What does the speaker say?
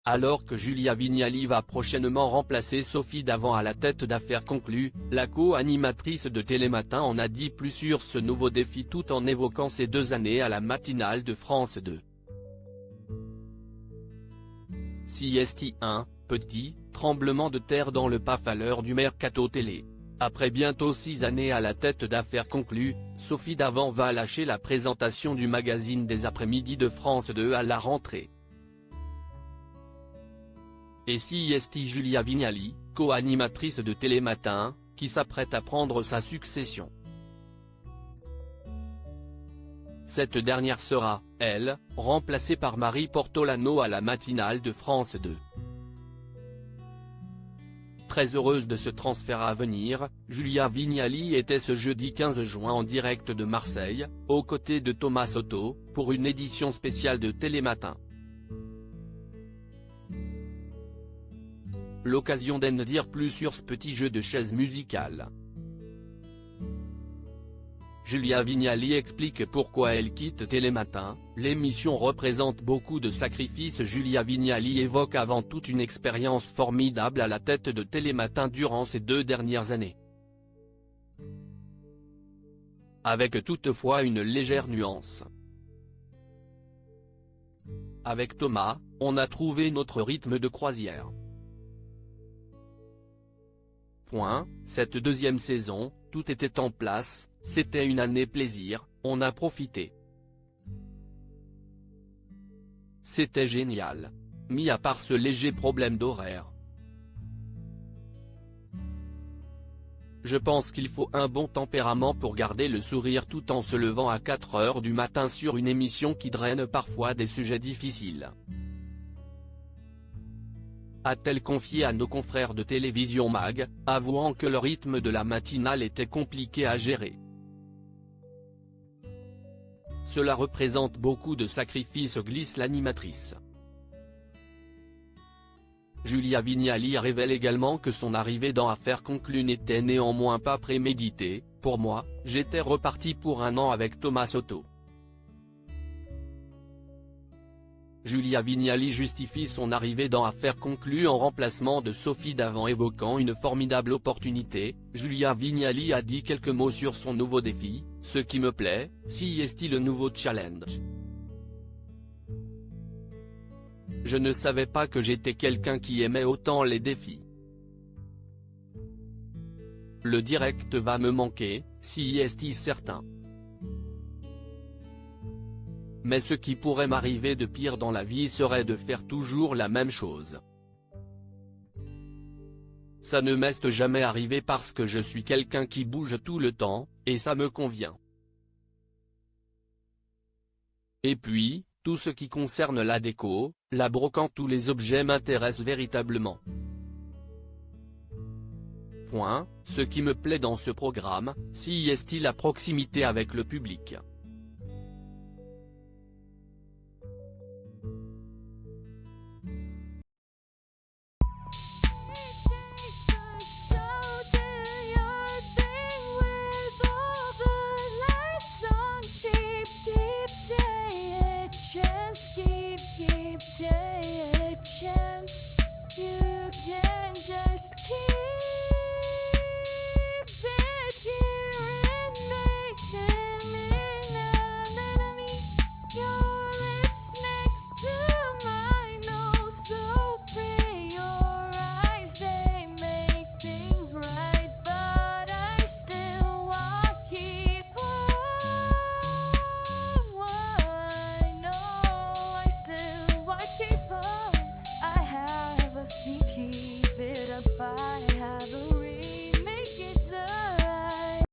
Alors que Julia Vignali va prochainement remplacer Sophie Davant à la tête d'Affaires conclues, la co-animatrice de Télématin en a dit plus sur ce nouveau défi tout en évoquant ses 2 années à la matinale de France 2. CST 1, petit tremblement de terre dans le PAF à l'heure du mercato télé. Après bientôt 6 années à la tête d'Affaires conclues, Sophie Davant va lâcher la présentation du magazine des après-midi de France 2 à la rentrée. Et CST Julia Vignali, co-animatrice de Télématin, qui s'apprête à prendre sa succession. Cette dernière sera, elle, remplacée par Marie Portolano à la matinale de France 2. Très heureuse de ce transfert à venir, Julia Vignali était ce jeudi 15 juin en direct de Marseille, aux côtés de Thomas Soto, pour une édition spéciale de Télématin. L'occasion d'en dire plus sur ce petit jeu de chaises musicales. Julia Vignali explique pourquoi elle quitte Télématin. L'émission représente beaucoup de sacrifices. Julia Vignali évoque avant tout une expérience formidable à la tête de Télématin durant ces 2 dernières années. Avec toutefois une légère nuance. Avec Thomas, on a trouvé notre rythme de croisière. Cette 2e saison, tout était en place, c'était une année plaisir, on a profité. C'était génial. Mis à part ce léger problème d'horaire. Je pense qu'il faut un bon tempérament pour garder le sourire tout en se levant à 4 heures du matin sur une émission qui draine parfois des sujets difficiles. A-t-elle confié à nos confrères de Télévision Mag, avouant que le rythme de la matinale était compliqué à gérer. Cela représente beaucoup de sacrifices, glisse l'animatrice. Julia Vignali révèle également que son arrivée dans Affaires conclues n'était néanmoins pas préméditée. Pour moi, j'étais reparti pour 1 an avec Thomas Soto. Julia Vignali justifie son arrivée dans Affaires conclues en remplacement de Sophie Davant, évoquant une formidable opportunité. Julia Vignali a dit quelques mots sur son nouveau défi, ce qui me plaît, si est-il le nouveau challenge. Je ne savais pas que j'étais quelqu'un qui aimait autant les défis. Le direct va me manquer, si est-il certain. Mais ce qui pourrait m'arriver de pire dans la vie serait de faire toujours la même chose. Ça ne m'est jamais arrivé parce que je suis quelqu'un qui bouge tout le temps, et ça me convient. Et puis, tout ce qui concerne la déco, la brocante, tous les objets m'intéressent véritablement. Ce qui me plaît dans ce programme, si est-il la proximité avec le public.